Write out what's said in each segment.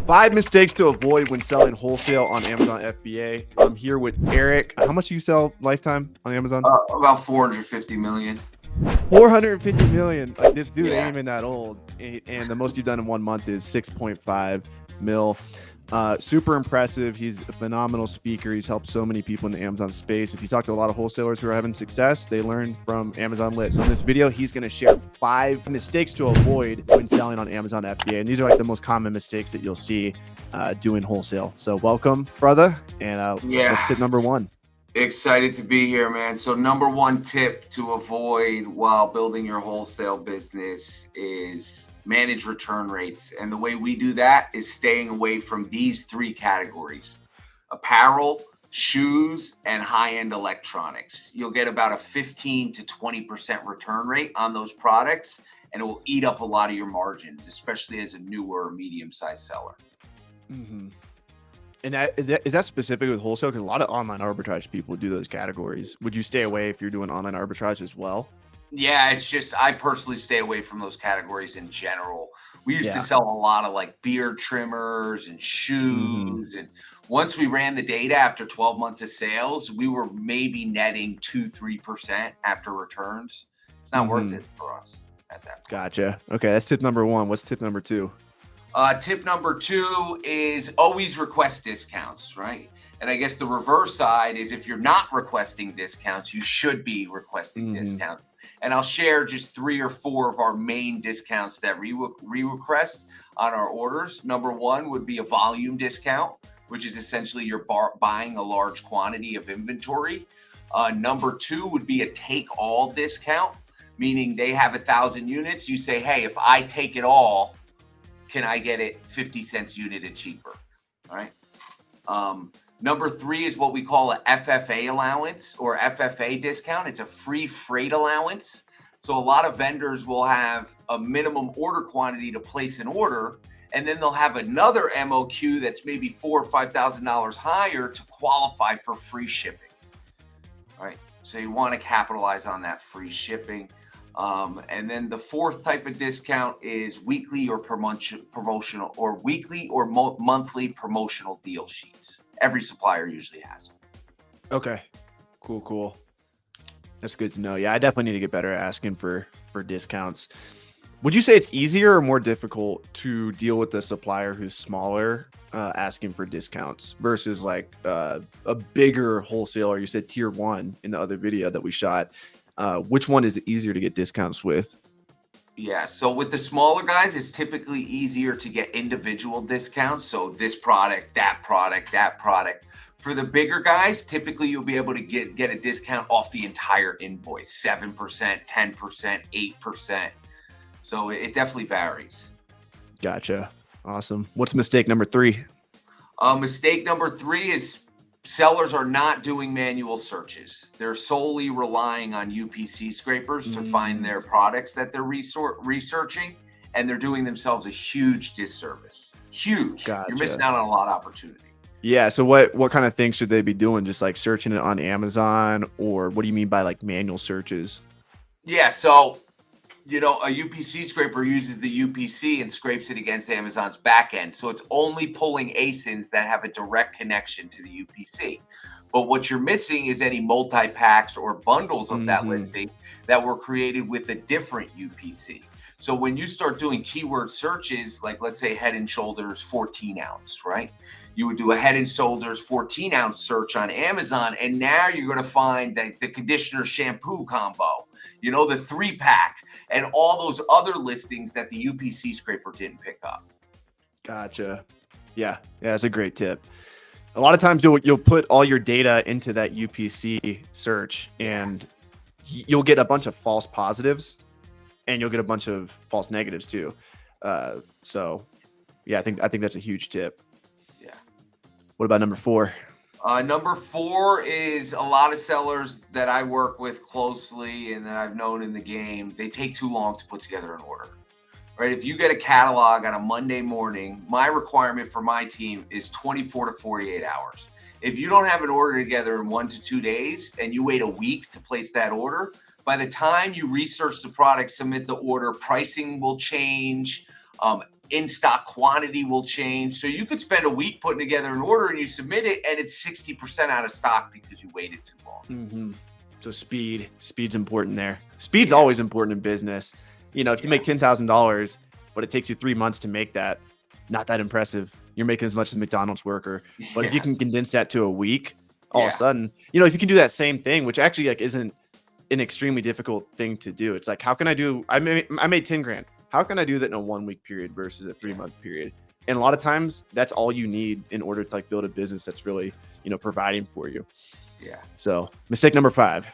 5 mistakes to avoid when selling wholesale on Amazon FBA. I'm here with Eric. How much do you sell lifetime on Amazon? About 450 million. 450 million. Like, this dude Yeah. ain't even that old. And the most you've done in 1 month is 6.5 mil. Super impressive. He's a phenomenal speaker. He's helped so many people in the Amazon space. If you talk to a lot of wholesalers who are having success, they learn from Amazon Lit. So in this video, he's going to share 5 mistakes to avoid when selling on Amazon FBA. And these are like the most common mistakes that you'll see doing wholesale. So welcome, brother. And let's tip number 1. Excited to be here, man. So number 1 tip to avoid while building your wholesale business is manage return rates. And the way we do that is staying away from these 3 categories: apparel, shoes, and high-end electronics. You'll get about a 15 to 20% return rate on those products, and it will eat up a lot of your margins, especially as a newer or medium-sized seller. Mm-hmm. And is that specific with wholesale? Because a lot of online arbitrage people do those categories. Would you stay away if you're doing online arbitrage as well? Yeah, it's just I personally stay away from those categories in general. We used to sell a lot of like beard trimmers and shoes. And once we ran the data after 12 months of sales, we were maybe netting 2-3% after returns. It's not worth it for us at that point. Gotcha. Okay, that's tip number 1. What's tip number 2? Tip number 2 is always request discounts, right? And I guess the reverse side is if you're not requesting discounts, you should be requesting discounts. And I'll share just 3 or 4 of our main discounts that we request on our orders. Number 1 would be a volume discount, which is essentially you're buying a large quantity of inventory. Number 2 would be a take all discount, meaning they have 1,000 units. You say, hey, if I take it all, can I get it 50 cents unit cheaper? All right. Number 3 is what we call a FFA allowance or FFA discount. It's a free freight allowance. So a lot of vendors will have a minimum order quantity to place an order, and then they'll have another MOQ that's maybe $4,000 or $5,000 higher to qualify for free shipping. All right. So you want to capitalize on that free shipping. And then the 4th type of discount is weekly or promotional or weekly or monthly promotional deal sheets. Every supplier usually has them. Okay, cool. That's good to know. Yeah, I definitely need to get better at asking for discounts. Would you say it's easier or more difficult to deal with a supplier who's smaller asking for discounts versus like a bigger wholesaler? You said tier 1 in the other video that we shot. Which one is easier to get discounts with? Yeah, so with the smaller guys, it's typically easier to get individual discounts. So this product, that product, that product. For the bigger guys, typically you'll be able to get a discount off the entire invoice, 7%, 10%, 8%. So it definitely varies. Gotcha. Awesome. What's mistake number 3? Mistake number 3 is sellers are not doing manual searches. They're solely relying on UPC scrapers to find their products that they're researching, and they're doing themselves a huge disservice. Huge. Gotcha. You're missing out on a lot of opportunity. Yeah. So what kind of things should they be doing? Just like searching it on Amazon, or what do you mean by like manual searches? Yeah. So, a UPC scraper uses the UPC and scrapes it against Amazon's backend. So it's only pulling ASINs that have a direct connection to the UPC. But what you're missing is any multi-packs or bundles of that listing that were created with a different UPC. So when you start doing keyword searches, like let's say Head and Shoulders 14 ounce, right? You would do a Head and Shoulders 14 ounce search on Amazon, and now you're going to find the conditioner shampoo combo, the 3-pack, and all those other listings that the UPC scraper didn't pick up. Gotcha. Yeah, that's a great tip. A lot of times you'll put all your data into that UPC search, and you'll get a bunch of false positives, and you'll get a bunch of false negatives too. So, yeah, I think that's a huge tip. Yeah. What about number 4? Number 4 is a lot of sellers that I work with closely and that I've known in the game. They take too long to put together an order, right? If you get a catalog on a Monday morning, my requirement for my team is 24 to 48 hours. If you don't have an order together in 1 to 2 days and you wait a week to place that order, by the time you research the product, submit the order, pricing will change. in-stock quantity will change. So you could spend a week putting together an order and you submit it and it's 60% out of stock because you waited too long. So speed's important there. Speed's always important in business. You know, if you make $10,000, but it takes you 3 months to make that, not that impressive. You're making as much as a McDonald's worker. But if you can condense that to a week, all of a sudden, you know, if you can do that same thing, which actually like isn't an extremely difficult thing to do. It's like, how can I do, I made 10 grand. How can I do that in a 1 week period versus a 3 month period? And a lot of times that's all you need in order to like build a business that's really, you know, providing for you. Yeah. So mistake number 5.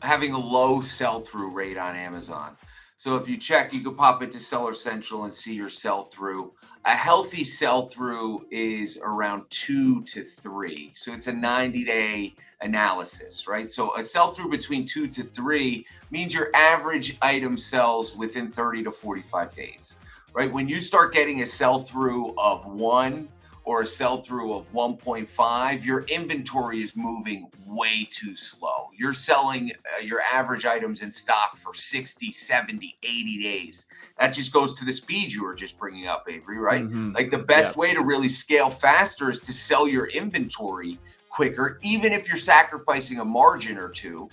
Having a low sell-through rate on Amazon. So if you check, you could pop into Seller Central and see your sell-through. A healthy sell-through is around 2 to 3. So it's a 90-day analysis, right? So a sell-through between 2 to 3 means your average item sells within 30 to 45 days, right? When you start getting a sell-through of 1 or a sell-through of 1.5, your inventory is moving way too slow. You're selling your average items in stock for 60, 70, 80 days. That just goes to the speed you were just bringing up, Avery, right? Like the best way to really scale faster is to sell your inventory quicker, even if you're sacrificing a margin or two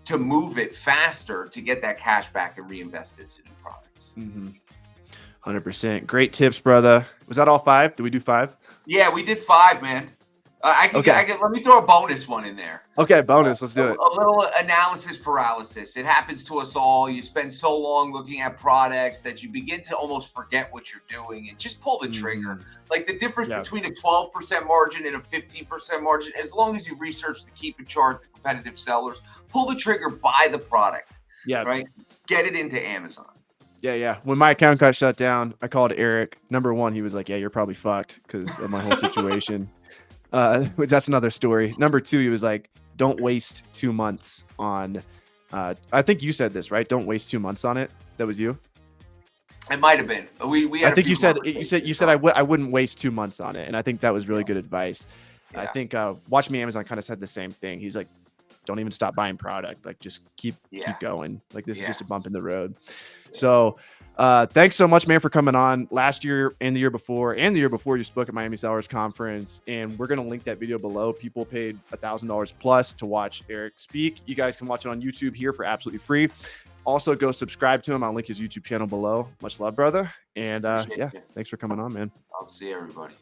to move it faster to get that cash back and reinvest it into new products. 100%. Great tips, brother. Was that all 5? Did we do 5? Yeah, we did 5, man. I can let me throw a bonus one in there. Okay, bonus. Let's do it. A little analysis paralysis. It happens to us all. You spend so long looking at products that you begin to almost forget what you're doing and just pull the trigger. Like the difference between a 12% margin and a 15% margin, as long as you research the keep and chart, the competitive sellers, pull the trigger, buy the product. Yeah. Right? Get it into Amazon. Yeah. When my account got shut down, I called Eric. Number 1, he was like, yeah, you're probably fucked because of my whole situation. Which that's another story. Number 2, he was like, don't waste 2 months on, I think you said this, right? Don't waste 2 months on it. That was you? It might've been. We had I think you said I wouldn't waste 2 months on it. And I think that was really good advice. I think Watch Me Amazon kind of said the same thing. He's like, don't even stop buying product. Like just keep going. Like this is just a bump in the road. So thanks so much, man, for coming on. Last year and the year before you spoke at Miami Sellers Conference, and we're going to link that video below. People paid $1,000 plus to watch Eric speak. You guys can watch it on YouTube here for absolutely free. Also go subscribe to him. I'll link his YouTube channel below. Much love, brother. And thanks for coming on, man. I'll see everybody.